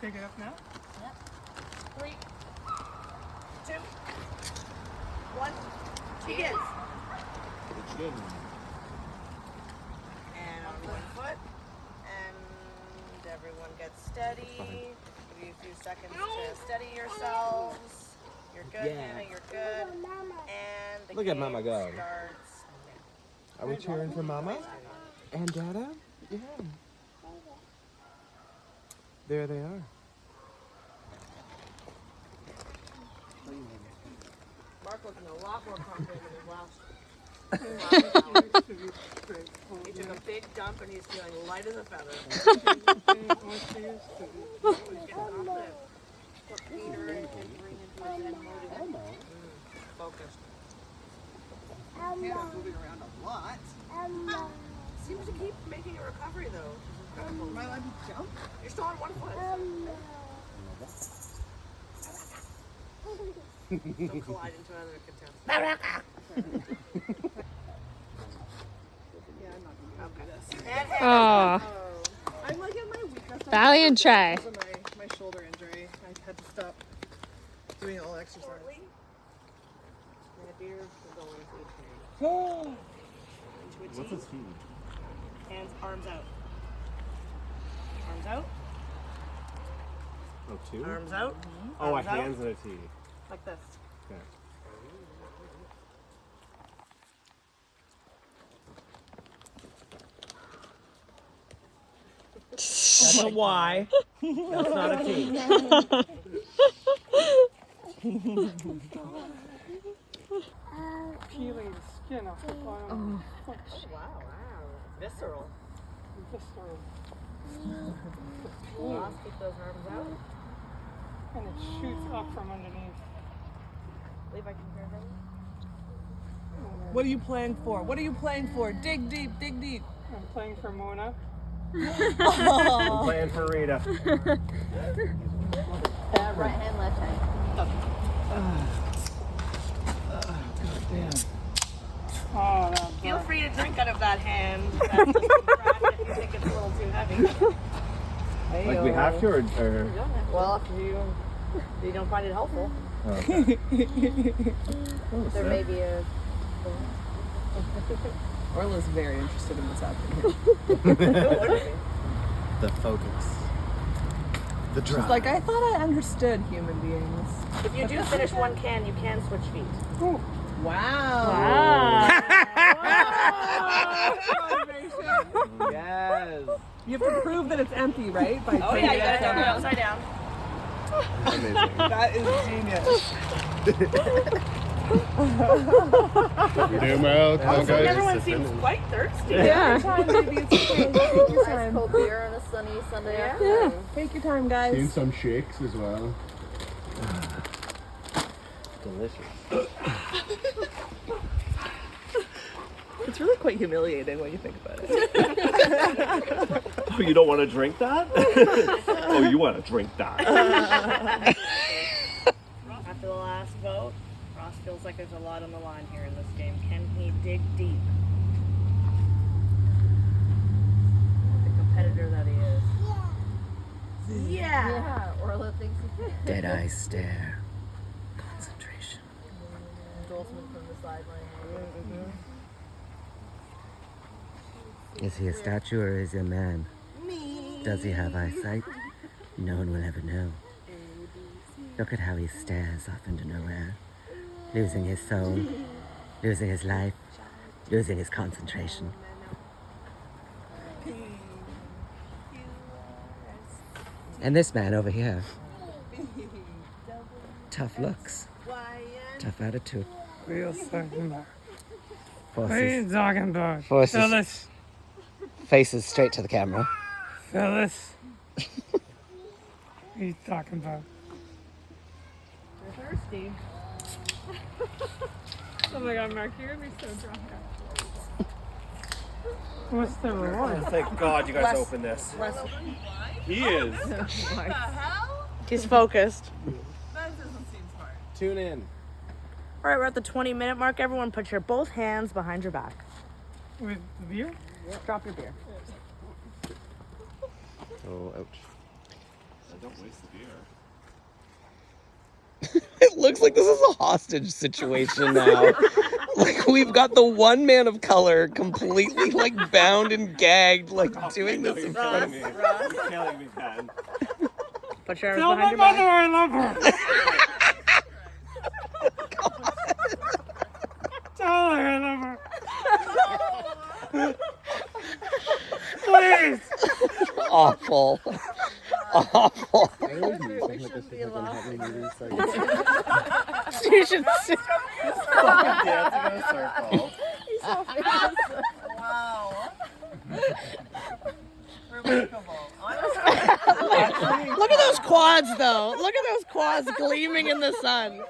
pick it up now? Yep. 3, 2, 1. Begin. And on 1 foot. And everyone gets steady. Give you a few seconds to steady yourselves. You're good, Hannah. You're good. And the Look at Mama go. starts now. Are we cheering for Mama and Dada? Yeah. There they are. Mark looking a lot more confident than his last. He took a big dump and he's feeling light as a feather. He's getting confident. Put Peter and bring into his head mode. Focused. Hannah's moving around a lot. Seems to keep making a recovery though. Am I allowed to jump? You're still on 1 foot. Don't collide into other contestants. Yeah, I'm not going to do this. And Oh, I'm like in my weakness. valiant try. Because of my shoulder injury. I had to stop doing all exercise. shortly, and a beer will go into each hand. Into a What's T. a T? Hands, arms out. Arms out. Oh, 2? Arms out. Oh, a Arms out. hands and a T. Like this. Okay. That's a Y. That's not a T. Peeling the skin off the bottom. Wow, wow. Visceral. Visceral. Ross, keep those arms out. And it shoots up from underneath. Leave, I can hear them. What are you playing for? What are you playing for? Dig deep, dig deep. I'm playing for Mona. I'm playing for Rita. Right hand, left hand. Oh, that Feel burnt. free to drink out of that hand. That's just crack if you think it's a little too heavy. Like we have to, or Well, if you don't find it helpful, okay. There may be a. Orla's very interested in what's happening here. The focus. The drive. She's like, I thought I understood human beings. if you do finish one can, you can switch feet. Wow. Yes. You have to prove that it's empty, right? By Oh yeah, you gotta turn it upside down. Amazing. That is genius. Come on, guys. Everyone seems quite thirsty. Yeah. Time, baby. It's okay. Take your Ice time. cold beer on a sunny Sunday Yeah. afternoon. Take your time, guys. Seen some shakes as well. Delicious. It's really quite humiliating when you think about it. Oh, you don't want to drink that? Oh, you want to drink that? After the last vote, Ross feels like there's a lot on the line here in this game. Can he dig deep? The competitor that he is. Yeah. Yeah, Orla thinks he can. Dead eyes stare. Concentration. Endorsement from the sideline. Is he a statue or is he a man? Does he have eyesight? No one will ever know. Look at how he stares off into nowhere, losing his soul, losing his life, losing his concentration. And this man over here. Tough looks, tough attitude. What are you talking about? What are Forces, you talking about? Forces. Phyllis. faces straight to the camera. Phyllis. What are you talking about? You're thirsty. Oh my god, Mark, you're gonna be so drunk. What's the reward? Thank God you guys opened this. He is. He's focused. That doesn't seem smart. Tune in. All right, we're at the 20-minute mark. Everyone put your both hands behind your back. With the beer? Drop your beer. Oh, ouch. Don't waste the beer. It looks like this is a hostage situation now. Like we've got the one man of color completely like bound and gagged, like doing this in front of me. You're killing me, Ken. Put your Tell arms my behind your mother back. I love her. Tell her I love her. Please. Awful. Awful. I always use something like this if I'm having movies. Like, You should see. Dancing in a circle. Wow. Remarkable. Look at those quads, though. Look at those quads gleaming in the sun.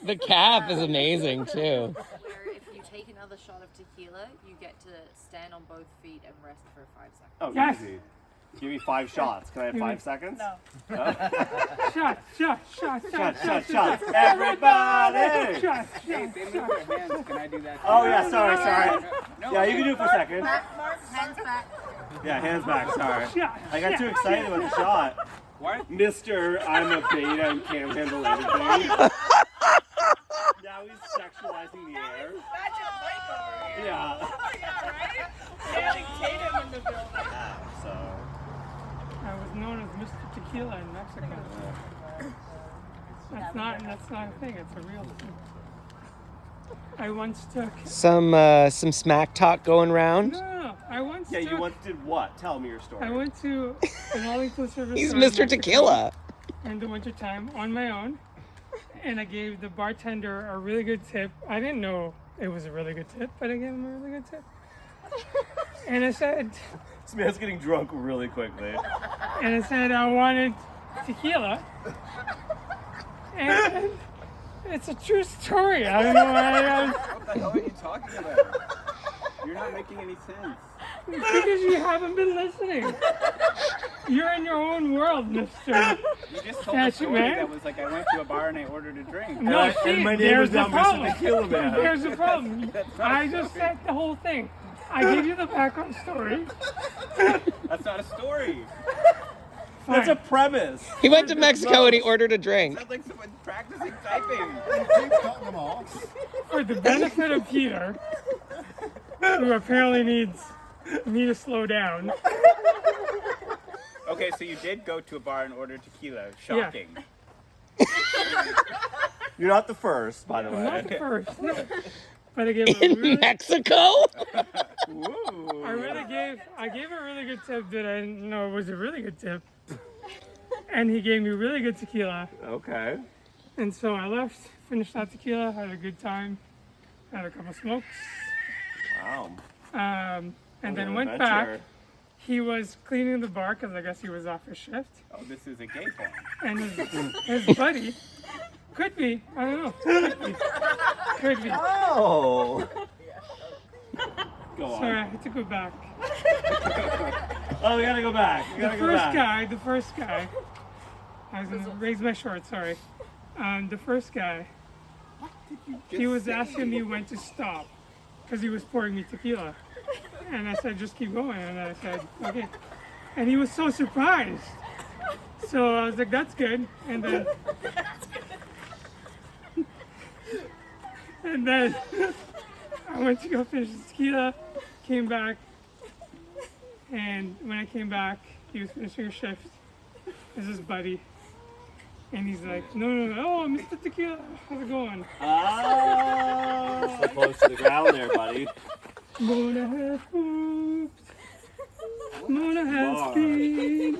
The calf is amazing, too. Where if you take another shot of tequila, you get to stand on both feet and rest for 5 seconds. Oh, Yes. easy. Give me 5 shots. Can I have 5 seconds? No. Shot. Shots. Everybody! Shot. Hey, they move their hands. Can I do that? Oh, yeah, sorry. No, Yeah, you can do it for a second. Mark, hands back. Yeah, hands back, sorry. Shot. I got too excited with the shot. What? Mr. I'm a beta and can't handle anything. Now he's sexualizing the air. Magic Mike over here. Yeah. Oh my god, right? Channing Tatum in the building. So, I was known as Mr. Tequila in Mexico. That's not a thing. It's a real thing. I once took. Some smack talk going round. No. I once. yeah, took, you once did what? Tell me your story. I went to an all-inclusive. He's restaurant in Mr. Tequila. Mexico in the wintertime on my own, and I gave the bartender a really good tip. I didn't know it was a really good tip, but I gave him a really good tip. And I said, This man's getting drunk really quickly. I wanted tequila. And it's a true story. I don't know why I was. What the hell are you talking about? You're not making any sense. Because you haven't been listening. You're in your own world, mister. You just told a That's story man. that was like I went to a bar and I ordered a drink. No, see, and my name there's was the now Mr. problem. Tequila Man. There's the problem. I just said the whole thing. I gave you the background story. That's not a story. That's a premise. He went to Mexico and he ordered a drink. Sounds like someone practicing typing. keep cutting them off. For the benefit of Peter, who apparently needs me to slow down. Okay, so you did go to a bar and order tequila. Shocking. You're not the first, by the I'm way. not the first. No. But I gave a In really, Mexico? Ooh. I gave a really good tip that I didn't know was a really good tip. And he gave me really good tequila. Okay. And so I left, finished that tequila, had a good time, had a couple smokes, Wow. and then an went adventure. back. He was cleaning the bar because I guess he was off his shift. Oh, this is a gay porn. And his buddy, could be, I don't know, could be. Oh. Go on. Sorry, I had to go back. Oh, we gotta go back. We The gotta go back. first guy, I was gonna raise my short, sorry. The first guy, he was asking me when to stop because he was pouring me tequila. And I said, just keep going. And I said, okay. And he was so surprised. So I was like, that's good. And then, I went to go finish the tequila, came back. And when I came back, he was finishing a shift. This is his buddy. And he's like, no, oh, Mr. Tequila, how's it going? Ah. So close to the ground there, buddy. Mona has hoops. Mona has Mark. speed.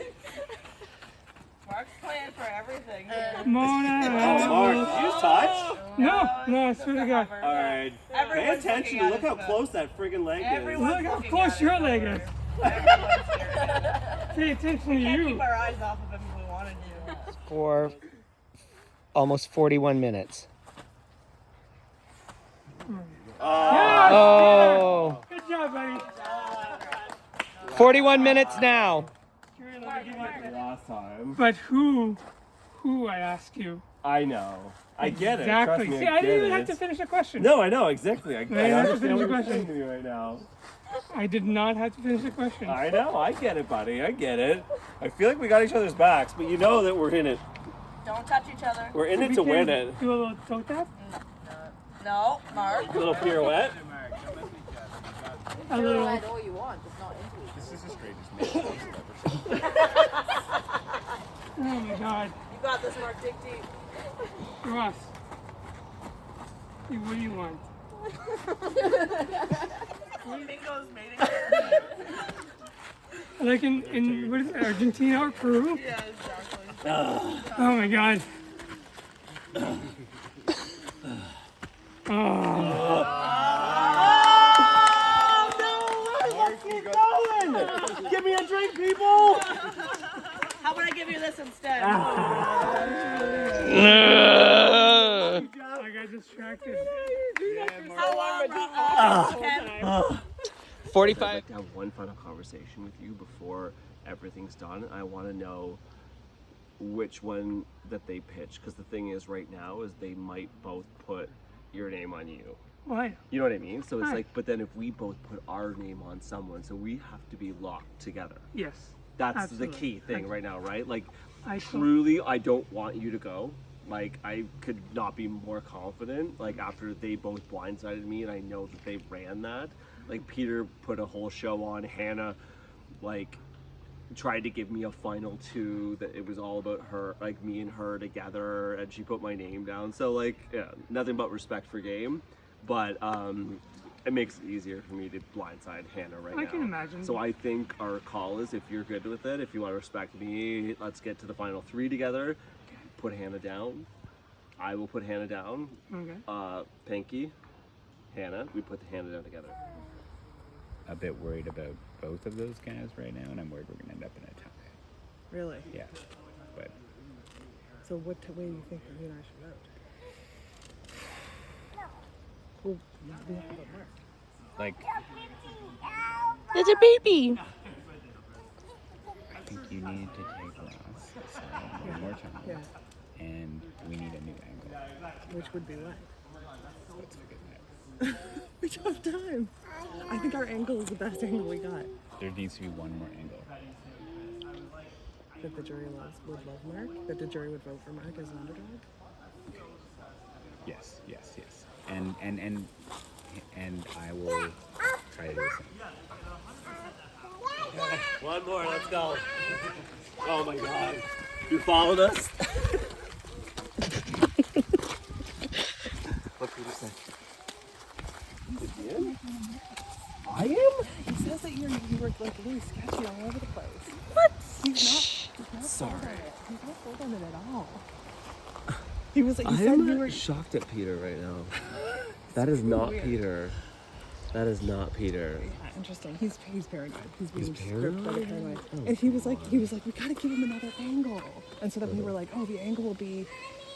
Mark's playing for everything here. Mona Oh, has Mark, did you just touch? No, I swear to God. All right. Pay Everyone's attention. looking at Look us, how though. close that friggin' leg is. Everyone's Look how looking close at your us leg over is. here. Everyone's here. Pay attention to We can't you. keep our eyes off of him if we wanted to. For almost 41 minutes. Yes, Oh, Good job, buddy. 41 minutes now. Last time. But who, I ask you, I know. I get it. Exactly. Trust me, See, I I get didn't even it. have to finish the question. No, I know exactly. I didn't have to understand finish what the you're question. saying to me right now. I did not have to finish the question. I know. I get it, buddy. I get it. I feel like we got each other's backs, but you know that we're in it. Don't touch each other. We're in it We to can win it. Do a little toe tap? No, Mark. A little pirouette. A little. Add all you want, just not into it. This is the straightest man I've ever seen. Oh my god. You got this, Mark. Dig deep. Ross. What do you want? Bingo's mating. Like in what is it, Argentina or Peru? Yeah, exactly. Oh my god. Give me a drink, people! How about I give you this instead? I got distracted. How long? Ken? 45. I'd like to have one final conversation with you before everything's done. I want to know which one that they pitch, because the thing is right now is they might both put your name on you. Why? You know what I mean? So it's Right. like, but then if we both put our name on someone, so we have to be locked together. Yes. That's Absolutely. the key thing right now, right? Like, I truly, I don't want you to go. Like, I could not be more confident. Like, after they both blindsided me, and I know that they ran that. Like, Peter put a whole show on. Hannah, like, tried to give me a final two that it was all about her, like me and her together, and she put my name down. So, like, yeah, nothing but respect for game. But it makes it easier for me to blindside Hannah right now. I can imagine. So I think our call is, if you're good with it, if you want to respect me, let's get to the final three together. Put Hannah down. I will put Hannah down. Okay. Pinky, Hannah, we put the Hannah down together. A bit worried about both of those guys right now, and I'm worried we're gonna end up in a tie. Really? Yeah, but So what way do you think that you and I should vote? Well, we have to vote Mark. like It's a baby. I think you need to take Ross aside one more time, Yeah. and we need a new angle. Which would be what? Let's figure that out. We don't have time. I think our angle is the best angle we got. There needs to be one more angle. That the jury would love Mark? That the jury would vote for Mark as an underdog? Yes. And I will try to do the same. One more, let's go. Oh my god. You followed us? What Peter say? I am? He says that you were like really sketchy all over the place. What? He's not Sorry. He's not sold on it at all. He was like, he said you were. Shocked at Peter right now. That is not Peter. That is not Peter. Yeah, interesting. He's paranoid. He's being paranoid? very paranoid. And he was like, we gotta give him another angle. And so then we were like, oh, the angle will be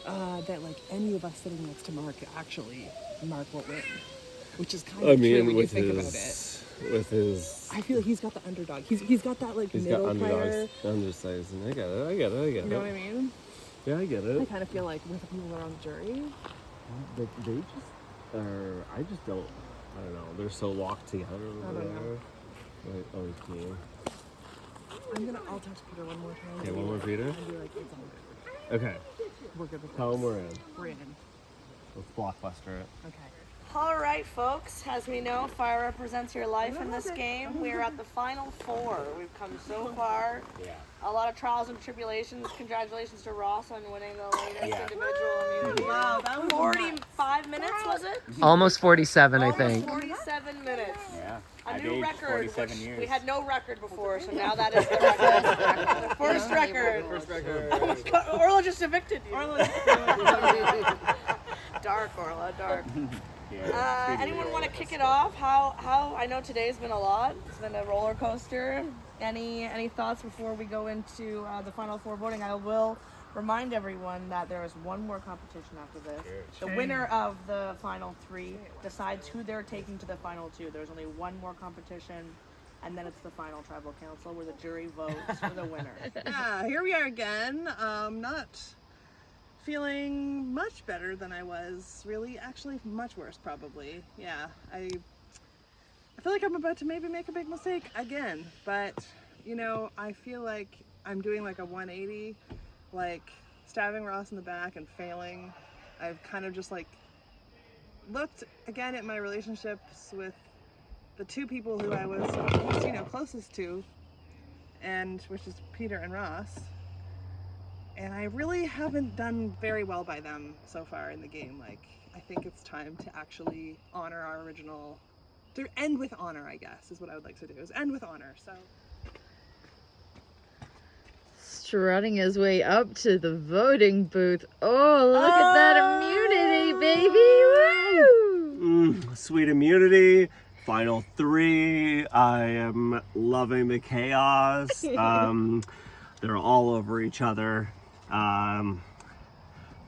that like any of us sitting next to Mark, actually, Mark will win. Which is kind of true when you think about it. with his, I feel like he's got the underdog. He's got that like he's got middle player. underdogs, undersized, and I get it. You know what I mean? Yeah, I get I it. kind of feel like with the people that are on the jury, They just are. I just don't. I don't know. They're so locked together over there. Like, okay. I'll text Peter one more time. Okay, one more Peter. And be like, it's all good. Okay. We're good with Tell this. him we're in. We're in. Let's blockbuster it. Okay. All right, folks. As we know, fire represents your life in this game. We are at the final four. We've come so far. Yeah. A lot of trials and tribulations. Congratulations to Ross on winning the latest individual immunity. Wow, that was 45 minutes, was it? Almost 47, I Almost think. 47 minutes. Yeah. A I've new aged record. 47 which years. We had no record before, so now that is the record. The first record. Orla just evicted you. Dark, Orla, dark. Anyone want to kick it off? How? I know today's been a lot. It's been a roller coaster. Any thoughts before we go into the final four voting? I will remind everyone that there is one more competition after this. The winner of the final three decides who they're taking to the final two. There's only one more competition, and then it's the final tribal council where the jury votes for the winner. Yeah, here we are again. Not feeling much better than I was. Really, actually, much worse probably. Yeah, I feel like I'm about to maybe make a big mistake again, but you know, I feel like I'm doing like a 180, like stabbing Ross in the back and failing. I've kind of just like looked again at my relationships with the two people who I was, you know, closest to, and which is Peter and Ross. And I really haven't done very well by them so far in the game. Like, I think it's time to actually honor our original, to end with honor, I guess, is what I would like to do, is end with honor, so. Strutting his way up to the voting booth. Oh, look at that immunity, baby! Woo! Sweet immunity. Final 3. I am loving the chaos. They're all over each other.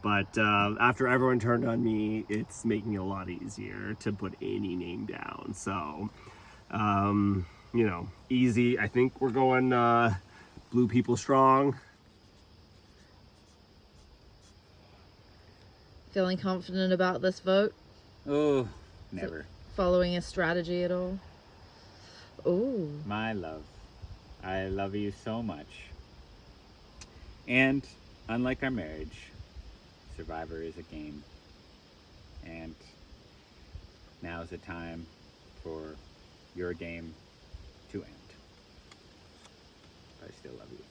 But after everyone turned on me, it's making it a lot easier to put any name down. So, you know, easy. I think we're going blue people strong. Feeling confident about this vote? Oh, never. Following a strategy at all? Oh. My love, I love you so much. And unlike our marriage, Survivor is a game. And now is the time for your game to end. But I still love you.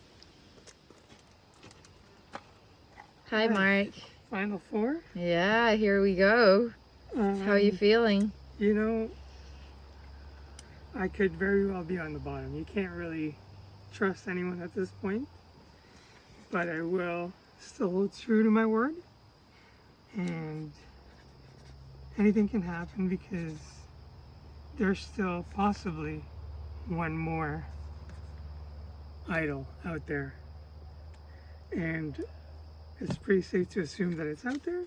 Hi, Mark. Final 4? Yeah, here we go. How are you feeling? You know, I could very well be on the bottom. You can't really trust anyone at this point. But I will still hold true to my word. And anything can happen because there's still possibly one more idol out there. And it's pretty safe to assume that it's out there.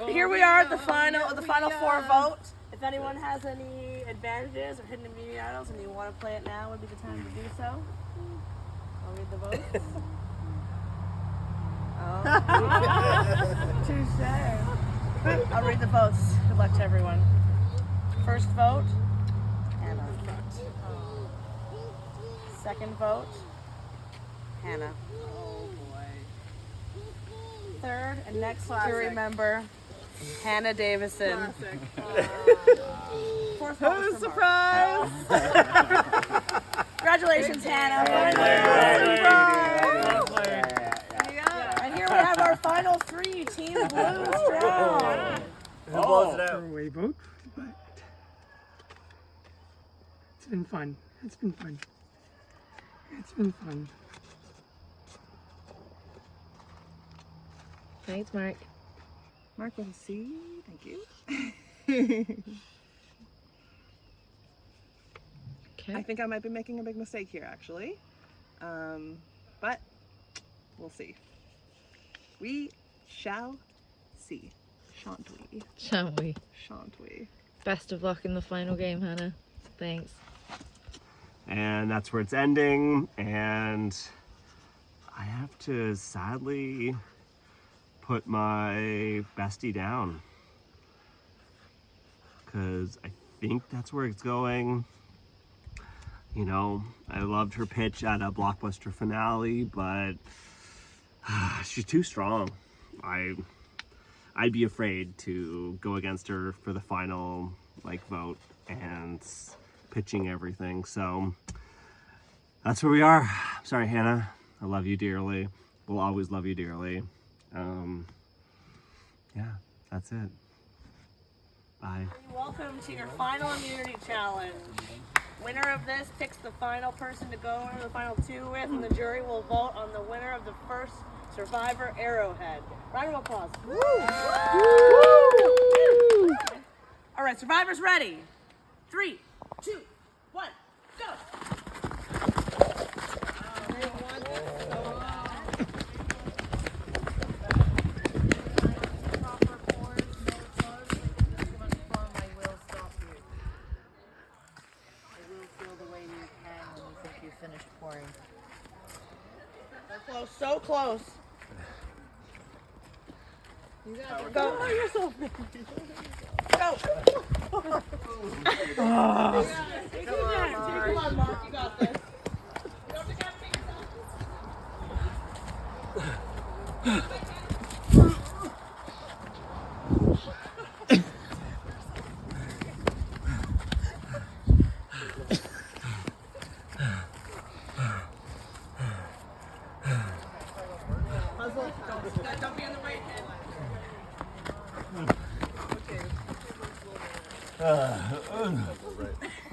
Here we are at the final 4 votes. If anyone has any advantages or hidden immunity idols and you want to play it now, would be the time to do so. I'll read the votes. Touche. I'll read the votes. Good luck to everyone. First vote, Hannah. Second vote, Hannah. Oh boy. Third and next jury member, Hannah Davison. Fourth vote was surprise! Congratulations, Hannah. And here we have our final 3, Team Blue Strong. Throwaway vote, but it's been fun. It's been fun. It's been fun. Thanks, Mark. Mark with a C, thank you. Okay. I think I might be making a big mistake here, actually. But we'll see. We shall see. Shan't we? Shan't we? Shan't we? Best of luck in the final game, Hannah. Thanks. And that's where it's ending. And I have to sadly put my bestie down. Because I think that's where it's going. You know, I loved her pitch at a blockbuster finale, but she's too strong. I'd be afraid to go against her for the final vote and pitching everything. So that's where we are. Sorry, Hannah. I love you dearly. We'll always love you dearly. Yeah, that's it. Bye. Welcome to your final immunity challenge. Winner of this picks the final person to go into the final 2 with, and the jury will vote on the winner of the first Survivor Arrowhead. Round of applause. Woo! Woo! All right, survivors ready. 3, 2, 1, go. So close. You got this. Go. Oh, you're so big. Go. Oh, Come on, Mark. You got this. Puzzle. Don't be on the right hand.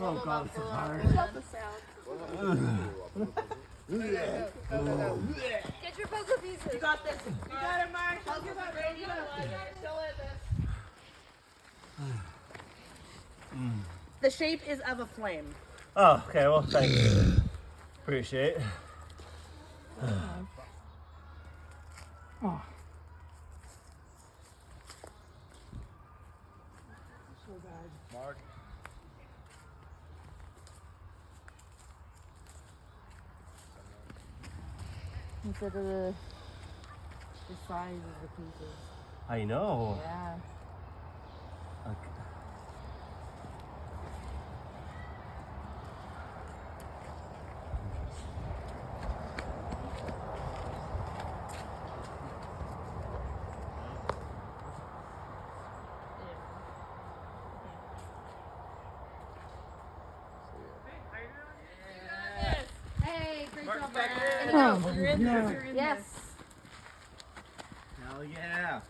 Oh god, it's so hard. Get your puzzle pieces. You got this. You got it, Mark. Puzzle's not ready. You got it. Still in this. The shape is of a flame. Oh, okay. Well, thanks. Appreciate it. oh. Mark. Instead of the size of the pieces. I know. Yeah. Okay. Hey, great job, Oh, You're in yeah. this. You're in Yes. this. Hell yeah.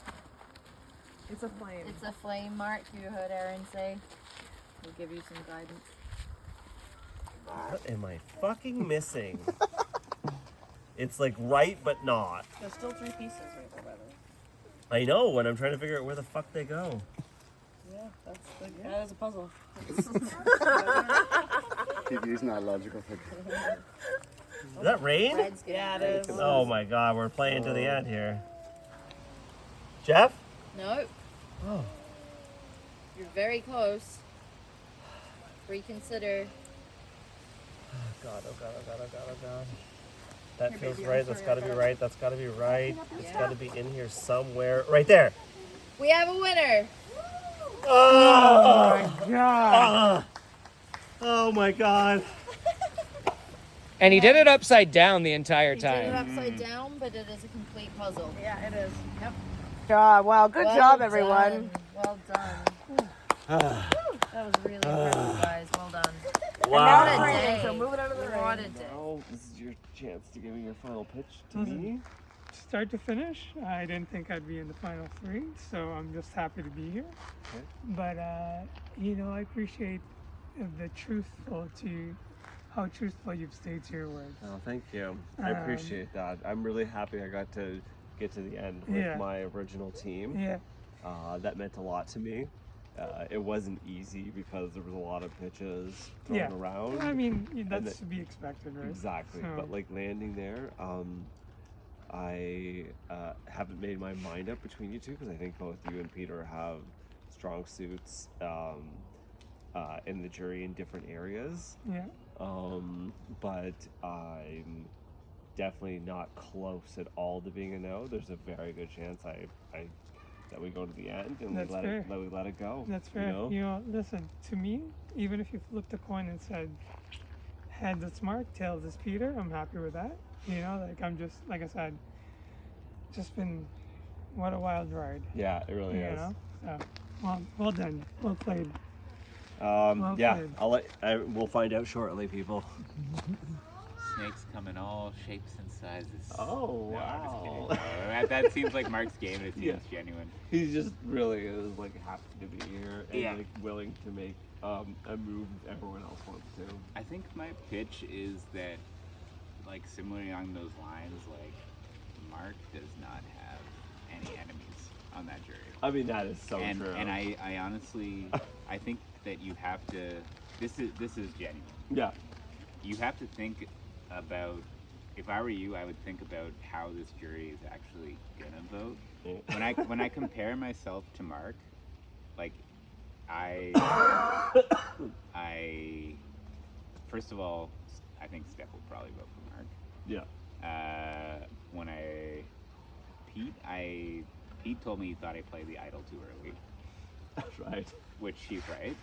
It's a flame. It's a flame, Mark. You heard Aaron say. We'll give you some guidance. What am I fucking missing? It's like right, but not. There's still 3 pieces right there, by the way. I know, and I'm trying to figure out where the fuck they go. Yeah, that is a puzzle. Keep using that logical thinking. Is that rain? Red's good. Yeah, it is. Oh my god, we're playing to the end here. Jeff? No. Oh. You're very close. Reconsider. Oh god, oh god, oh god, oh god, oh god. That feels right, that's gotta be right, that's gotta be right. It's gotta be in here somewhere. Right there! We have a winner. Oh my god. Oh my god. And he did it upside down the entire He did it time. upside down, but it is a complete puzzle. Yeah, it is. Yep. Job. Wow, good Well job, everyone. done. Well done. That was really impressive, guys. Well done. Wow. What a Rain, day. so move it out of the What a rain. day. Now, this is your chance to give me your final pitch to Mhm. me. Start to finish, I didn't think I'd be in the final 3, so I'm just happy to be here. Okay. But you know, I appreciate how truthful you've stayed to your words. Oh, thank you. I appreciate that. I'm really happy I got to get to the end with Yeah. my original team. Yeah, That meant a lot to me. It wasn't easy because there was a lot of pitches thrown yeah. around. I mean, that's that- to be expected, right? Exactly. So- But like landing there, I haven't made my mind up between you two because I think both you and Peter have strong suits in the jury in different areas. Yeah. But I'm definitely not close at all to being a no. There's a very good chance that we go to the end and That's fair. we let it go. That's fair. You know? Listen, to me, even if you flipped a coin and said, heads it's Mark, tails it's Peter, I'm happy with that. You know, like I'm just, like I said, just been, what a wild ride. Yeah, it really You is. know? So, well done. Well played. Yeah, played. we'll find out shortly, people. Snakes come in all shapes and sizes. Oh, No, I'm just wow. kidding. That seems like Mark's game, and it seems Yeah. genuine. He just really is like happy to be here and Yeah. like willing to make a move everyone else wants to. I think my pitch is that, like, similarly along those lines, like, Mark does not have any enemies on that jury. I mean, that is so and, true. And I honestly, I think that you have to. This is genuine. Yeah. You have to think about. If I were you, I would think about how this jury is actually gonna vote. Yeah. When I compare myself to Mark, like, I first of all, I think Steph will probably vote for Mark. Yeah. When Pete, I He told me he thought I played the idol too early. That's right. Which she's right.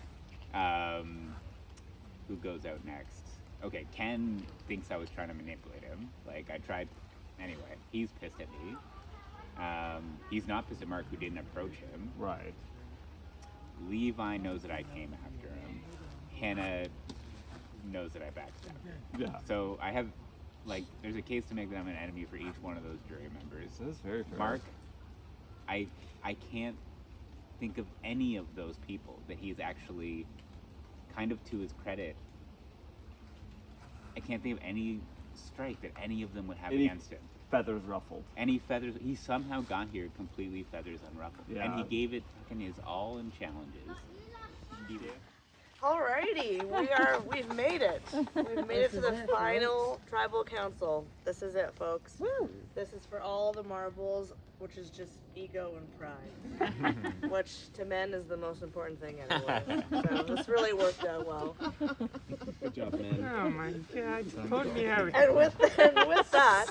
Who goes out next? Okay, Ken thinks I was trying to manipulate him. Like, I tried. Anyway, he's pissed at me. He's not pissed at Mark, who didn't approach him. Right. Levi knows that I came after him. Hannah knows that I backstabbed her. Yeah. So I have, like, there's a case to make that I'm an enemy for each one of those jury members. That's very fair. Mark, I can't think of any of those people that he's actually, kind of to his credit, I can't think of any strike that any of them would have against him. Feathers ruffled. Any feathers, he somehow got here completely feathers unruffled. Yeah. And he gave it fucking his all in challenges. Alrighty, we've made it. We've made it to the final tribal council. This is it, folks. Woo! This is for all the marbles, which is just ego and pride. Which to men is the most important thing anyway. So this really worked out well. Good job, man. Oh my God, vote me out. And with that,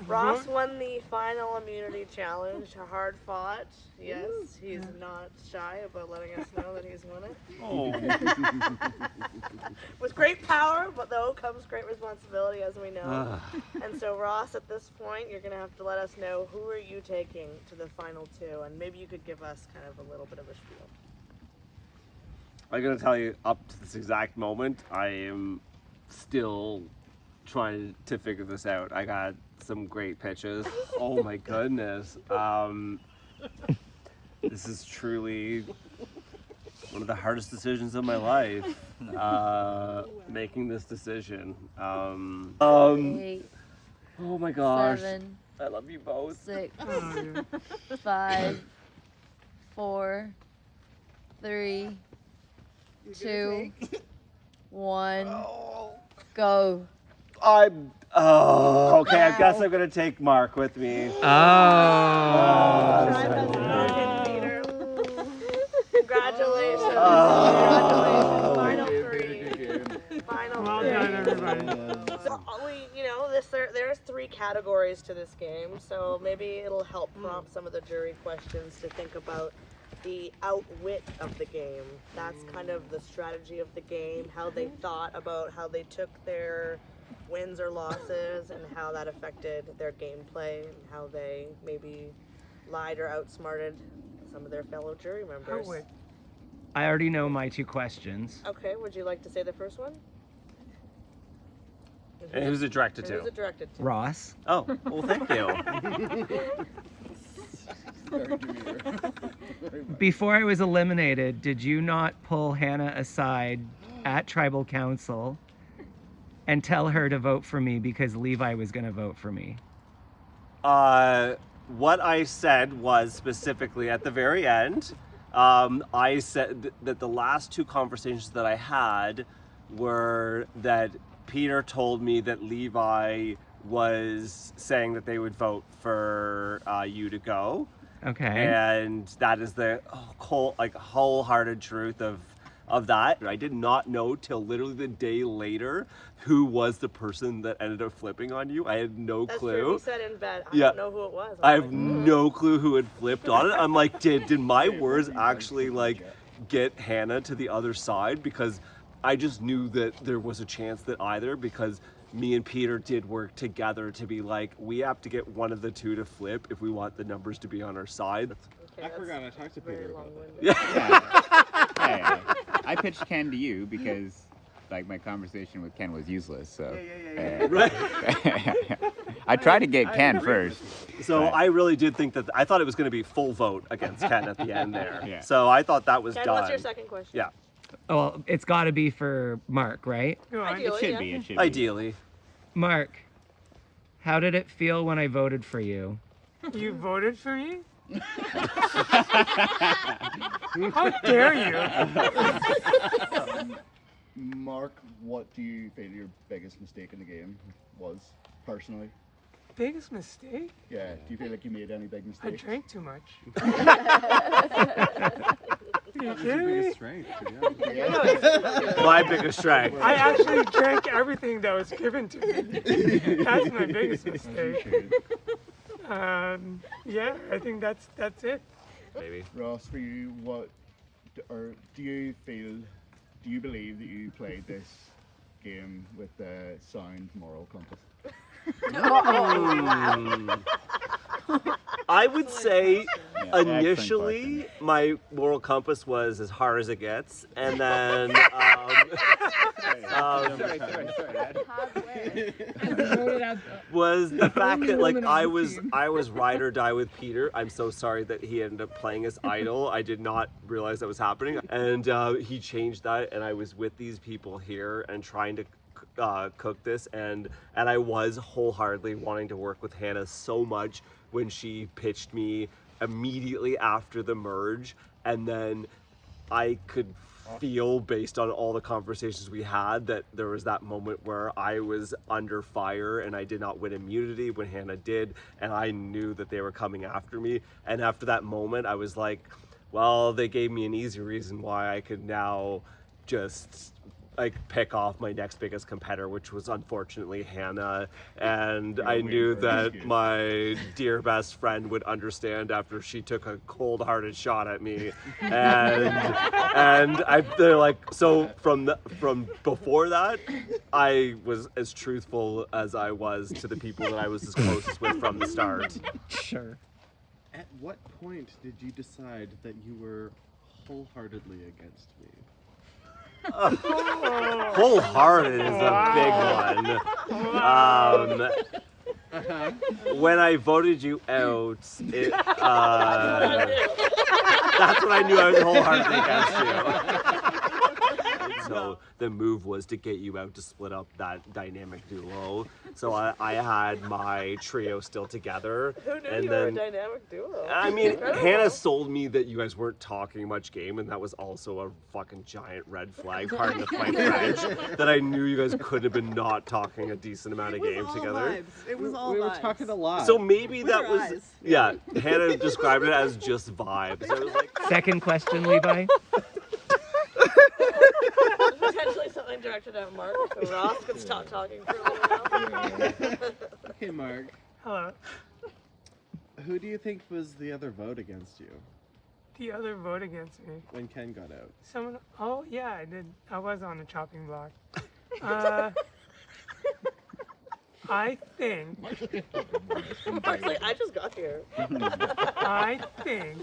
Ross won the final immunity challenge. Hard fought. Yes, he's not shy about letting us know that he's won it. Oh. With great power, but though comes great responsibility, as we know. And so, Ross, at this point, you're going to have to let us know who are you taking to the final two, and maybe you could give us kind of a little bit of a spiel. I'm gonna tell you, up to this exact moment, I am still trying to figure this out. I got some great pitches. Oh my goodness. This is truly one of the hardest decisions of my life. Making this decision. 8, Oh my gosh. 7, I love you both. 6, 5, 4, 3, 2, 1, go. Okay, I guess I'm gonna take Mark with me. Congratulations. Congratulations. Final three. Final Well three. done, everybody. So, there's 3 categories to this game, so maybe it'll help prompt some of the jury questions to think about the outwit of the game. That's kind of the strategy of the game, how they thought about how they took their wins or losses and how that affected their gameplay and how they maybe lied or outsmarted some of their fellow jury members. Outwit. I already know my 2 questions. Okay, would you like to say the first one? And who's it directed Who's to? it directed to? Ross. Oh, well, thank you. Before I was eliminated, did you not pull Hannah aside at Tribal Council and tell her to vote for me because Levi was going to vote for me? What I said was specifically at the very end, I said that the last 2 conversations that I had were that Peter told me that Levi was saying that they would vote for you to go. Okay. And that is the wholehearted truth of that. I did not know till literally the day later who was the person that ended up flipping on you. I had no That's clue. true. You said in bed. I don't know who it was. I have no clue who had flipped on it. I'm like, did my words actually get Hannah to the other side? Because I just knew that there was a chance that either, because me and Peter did work together to be like, we have to get one of the 2 to flip if we want the numbers to be on our side. I forgot I talked to Peter about that. Hey, I pitched Ken to you because, like, my conversation with Ken was useless. So, Right. I tried to get Ken first. So but I really did think that I thought it was going to be full vote against Ken at the end there. Yeah. So I thought that was Ken, done. what's your second question? Yeah. Oh, well, it's got to be for Mark, right? Go on. Ideally, it should yeah. be. It should Ideally. Mark, how did it feel when I voted for you? You voted for me? How dare you? Mark, what do you feel your biggest mistake in the game was, personally? Biggest mistake? Yeah, do you feel like you made any big I mistakes? drank too much. You That's kidding your me? biggest strength. My biggest strength. I actually drank everything that was given to me. That's my biggest mistake. Yeah, I think that's it. Maybe. Ross, for you, do you believe that you played this game with the sound moral compass? I would say Yeah, initially my moral compass was as hard as it gets, and then was the fact that like I was ride or die with Peter. I'm so sorry that he ended up playing as idol. I did not realize that was happening, and he changed that, and I was with these people here and trying to cook this, and I was wholeheartedly wanting to work with Hannah so much when she pitched me immediately after the merge, and then I could feel based on all the conversations we had that there was that moment where I was under fire and I did not win immunity when Hannah did, and I knew that they were coming after me. And after that moment I was like, well, they gave me an easy reason why I could now just like pick off my next biggest competitor, which was unfortunately Hannah, and I knew that my dear best friend would understand after she took a cold-hearted shot at me, and they're like, so from before that, I was as truthful as I was to the people that I was as closest with from the start. Sure. At what point did you decide that you were wholeheartedly against me? Wholehearted is a big one. When I voted you out, that's when I knew I was wholeheartedly against you. So the move was to get you out to split up that dynamic duo. So I had my trio still together. Who knew and you then, were a dynamic duo? I mean, Incredible. Hannah sold me that you guys weren't talking much game, and that was also a fucking giant red flag, pardon the my French, that I knew you guys could have been not talking a decent amount of game together. It was all We were vibes. talking a lot. So maybe With that your was, eyes. yeah, Hannah described it as just vibes. It was like, Second question, Levi. Potentially something directed at Mark, so Ross could stop talking for a little while. Okay, Mark. Hello. Who do you think was the other vote against you The other vote against me. when Ken got out? Someone. Oh yeah, I did. I was on the chopping block. I think. Mark's like, I just got here. I think.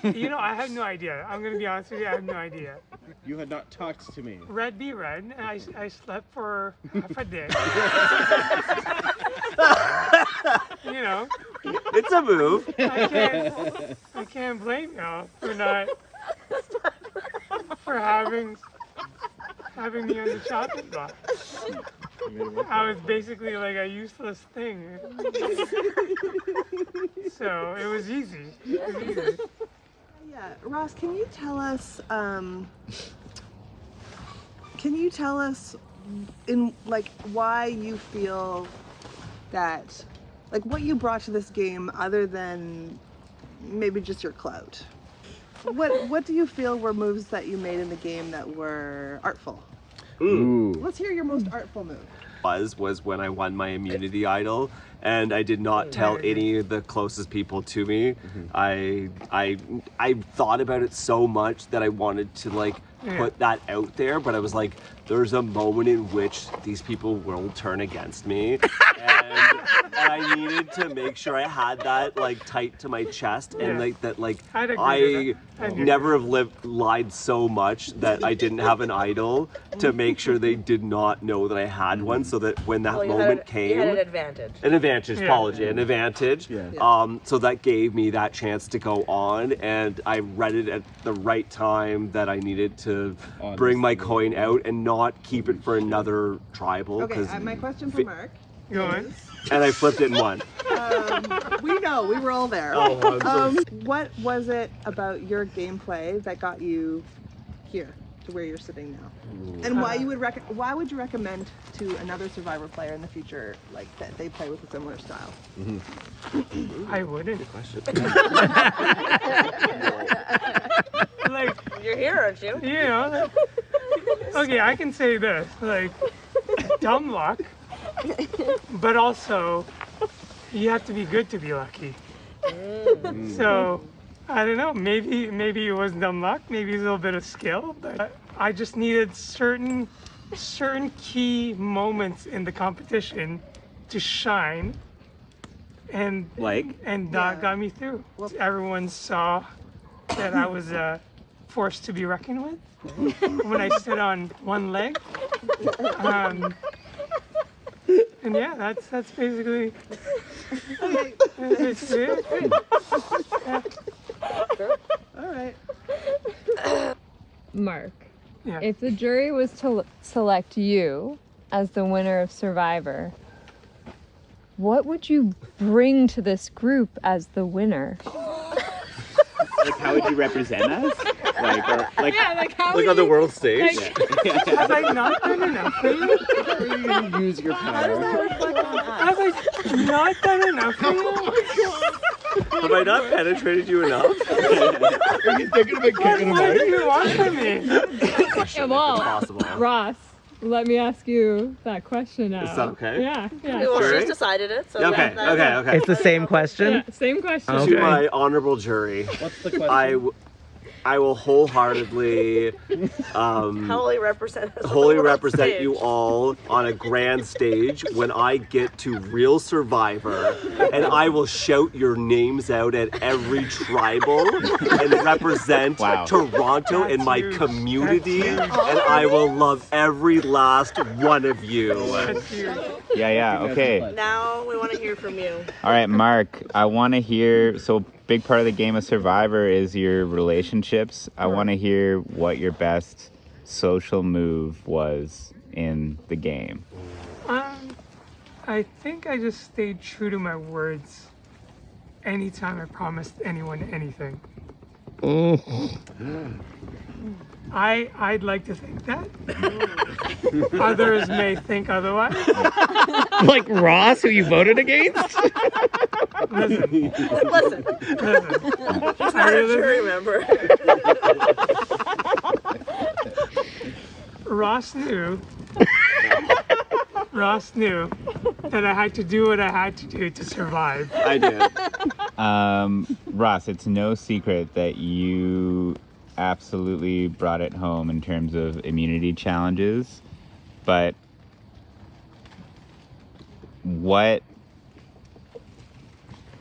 You know, I have no idea. I'm gonna be honest with you. I have no idea. You had not talked to me. Red be red, and I slept for half a day. You know, it's a move. I can't blame y'all for not for having me on the chopping block. I was basically like a useless thing. So it was easy. It was easy. Yeah, Ross, can you tell us in like why you feel that, like what you brought to this game other than maybe just your clout? What do you feel were moves that you made in the game that were artful? Ooh. Let's hear your most artful move. Was when I won my immunity idol, and I did not tell any of the closest people to me. I thought about it so much that I wanted to like put that out there, but I was like, there's a moment in which these people will turn against me, and I needed to make sure I had that like tight to my chest, and like that like I never have lied so much that I didn't have an idol to make sure they did not know that I had one, so that when that moment came, you had an advantage. An advantage, so that gave me that chance to go on, and I read it at the right time that I needed to bring my coin out and not keep it for another tribal. Okay, my question for Mark. Go on. And I flipped it and won. We know, we were all there. Oh, what was it about your gameplay that got you here to where you're sitting now? And why would you recommend to another Survivor player in the future like that they play with a similar style? I wouldn't. Like, you're here, aren't you? You know, like, okay, I can say this, like, dumb luck but also you have to be good to be lucky. So I don't know. Maybe it was dumb luck. Maybe it's a little bit of skill. But I just needed certain key moments in the competition to shine, and that got me through. Everyone saw that I was a force to be reckoned with when I stood on one leg. And yeah, that's basically it. Yeah. All right. Mark, Yeah. if the jury was to select you as the winner of Survivor, what would you bring to this group as the winner? Like, how would you represent us? Like how Like on the world stage? Have I not done enough for you? How are you going to use your power? Have I not done enough for you? Have I not penetrated you enough? Are you thinking about kicking him What out? do you want from me? Yeah, well, Possible. Ross, let me ask you that question now. Is that okay? Yeah. Well, Jury? she's decided it. So Okay, okay. It's the same question? Yeah, same question. Okay. To my honorable jury, What's the question? I will wholeheartedly Wholly represent us on the wholly world represent stage. you all on a grand stage when I get to Real Survivor, and I will shout your names out at every tribal and represent Toronto and my huge. community, That's huge. and I will love every last one of you. That's huge. Yeah, okay. Now we want to hear from you. All right, Mark, I want to hear, so big part of the game of Survivor is your relationships. I want to hear what your best social move was in the game. I think I just stayed true to my words anytime I promised anyone anything. I'd like to think that. Others may think otherwise. Like Ross, who you voted against? Listen. He's not a jury member. Ross knew that I had to do what I had to do to survive. I did. Ross, it's no secret that you absolutely brought it home in terms of immunity challenges, but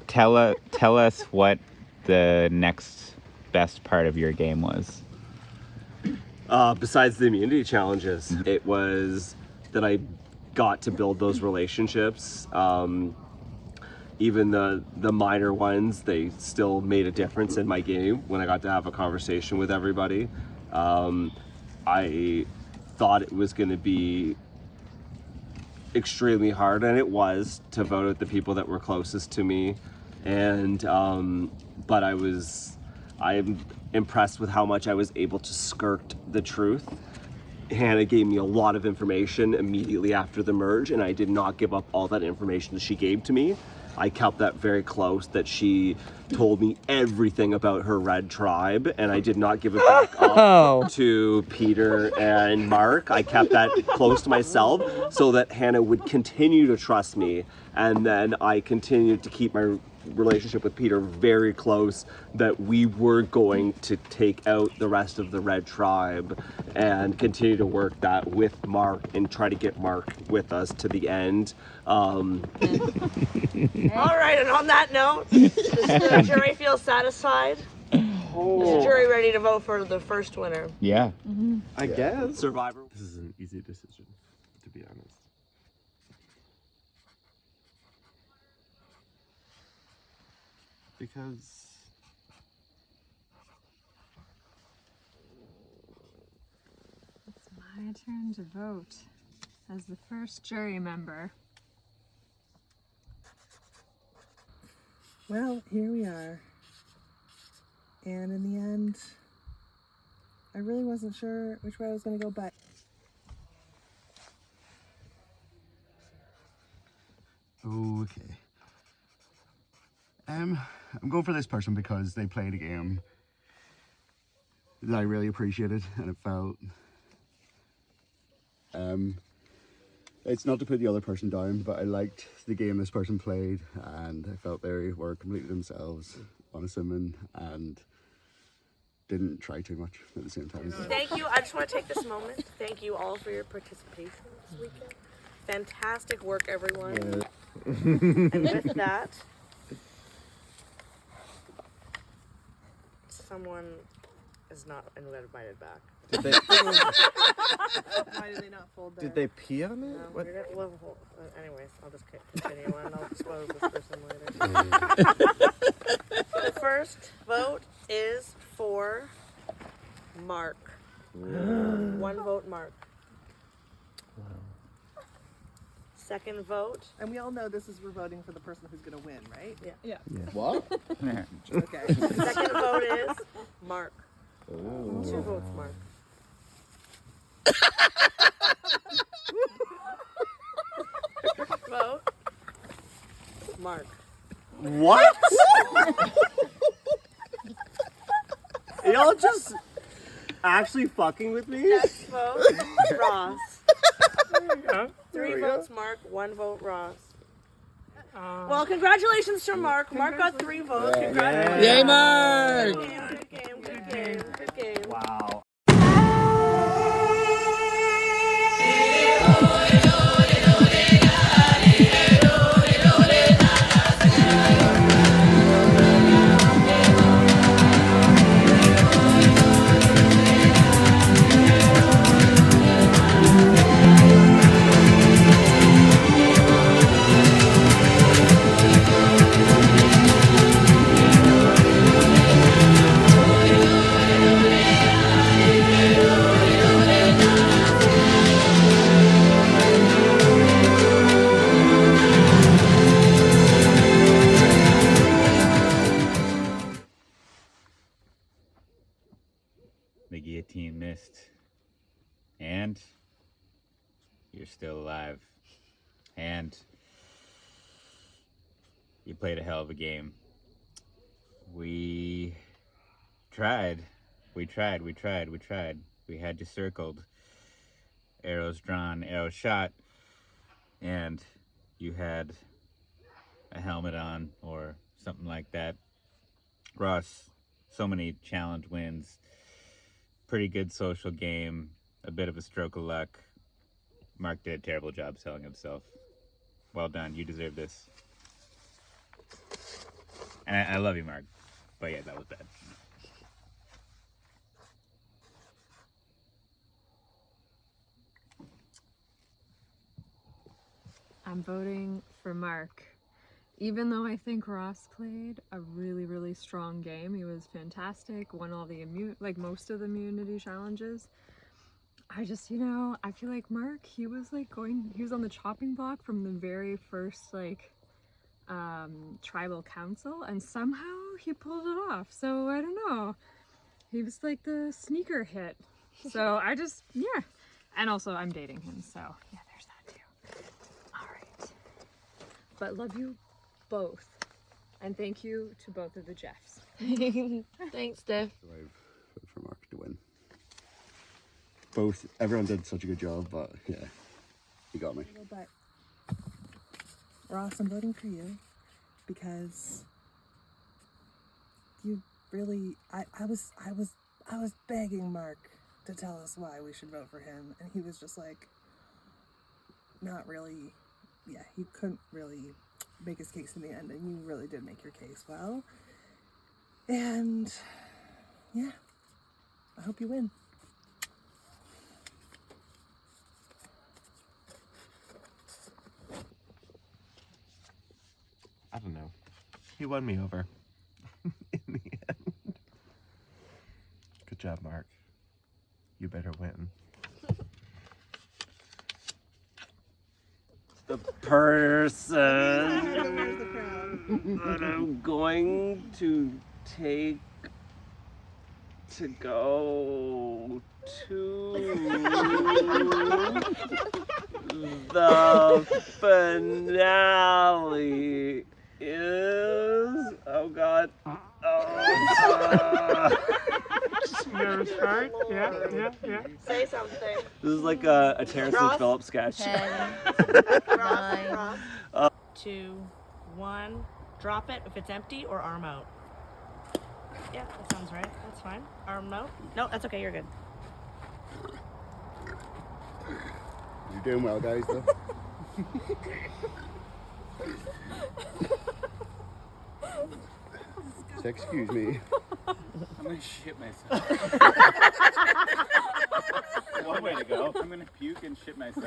tell us what the next best part of your game was. Besides the immunity challenges, it was that I got to build those relationships. Even the minor ones, they still made a difference in my game when I got to have a conversation with everybody. I thought it was going to be extremely hard, and it was, to vote out the people that were closest to me. And but I'm impressed with how much I was able to skirt the truth. Hannah gave me a lot of information immediately after the merge, and I did not give up all that information that she gave to me. I kept that very close, that she told me everything about her red tribe, and I did not give it back up to Peter and Mark. I kept that close to myself so that Hannah would continue to trust me, and then I continued to keep my relationship with Peter very close, that we were going to take out the rest of the red tribe and continue to work that with Mark and try to get Mark with us to the end. All right, and on that note, does the jury feel satisfied? Is the jury ready to vote for the first winner? Yeah. I guess. Survivor. This is an easy decision, to be honest. Because It's my turn to vote as the first jury member. Well, here we are. And in the end, I really wasn't sure which way I was going to go, but Okay. I'm going for this person because they played a game that I really appreciated, and it it's not to put the other person down, but I liked the game this person played, and I felt they were completely themselves, unassuming, and didn't try too much at the same time. Thank you. I just want to take this moment to thank you all for your participation this weekend. Fantastic work, everyone. And with that, someone is not invited back. Did they? Why did they not fold their... Did they pee on it? No, What? anyways, I'll just continue on. I'll expose this person later. The first vote is for Mark. 1 vote, Mark. Second vote. And we all know this is we're voting for the person who's gonna win, right? Yeah. What? Okay. Second vote is Mark. 2 votes, Mark. Vote. Mark. What? Are y'all just actually fucking with me? Next vote, Ross. 3 votes, Mark. 1 vote, Ross. Well, congratulations to Mark. Mark got 3 votes. Congratulations. Yay, Mark! Good game. Wow. The guillotine missed. And you're still alive. And you played a hell of a game. We tried. We had you circled. Arrows drawn, arrows shot. And you had a helmet on or something like that. Ross, so many challenge wins. Pretty good social game. A bit of a stroke of luck. Mark did a terrible job selling himself. Well done. You deserve this. And I love you, Mark. But yeah, that was bad. I'm voting for Mark. Even though I think Ross played a really, really strong game, he was fantastic, won all the most of the immunity challenges. I just, I feel like Mark, he was on the chopping block from the very first tribal council, and somehow he pulled it off. So I don't know. He was like the sneaker hit. So and also I'm dating him, so yeah, there's that too. All right. But love you both. And thank you to both of the Jeffs. Thanks, Steph. So I voted for Mark to win. Everyone did such a good job, but yeah, he got me. But Ross, I'm voting for you because you really. I was begging Mark to tell us why we should vote for him, and he was just like, not really. Yeah, he couldn't really make his case in the end, and you really did make your case well. And yeah, I hope you win. I don't know. He won me over in the end. Good job, Mark. You better win. The person that I'm going to take to go to the finale is, oh God, Never start. Yeah. Say something. This is like a Terrence and Ross? Phillips sketch. 10, Ross. 9. 2, 1. Drop it if it's empty or arm out. Yeah, that sounds right. That's fine. Arm out. No, that's okay. You're good. You're doing well, guys, though. So excuse me. I'm gonna shit myself. One way to go. I'm gonna puke and shit myself.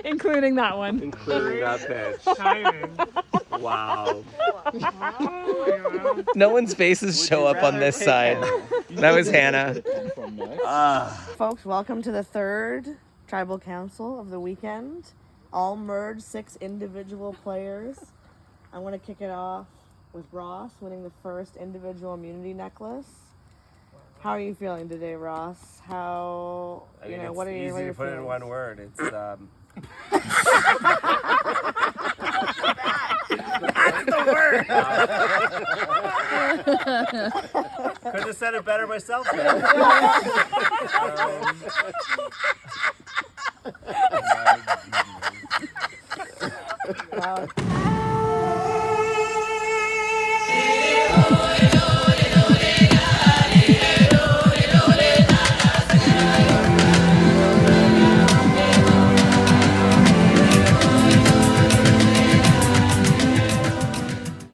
Including that one. Including that pitch. Timing. Wow. No one's faces show up on this side. That was Hannah. Folks, welcome to the third tribal council of the weekend. All merged, 6 individual players. I want to kick it off with Ross winning the first individual immunity necklace. How are you feeling today, Ross? How, you know, what are your easy to put in feelings? one word. It's That's the word. Couldn't have said it better myself.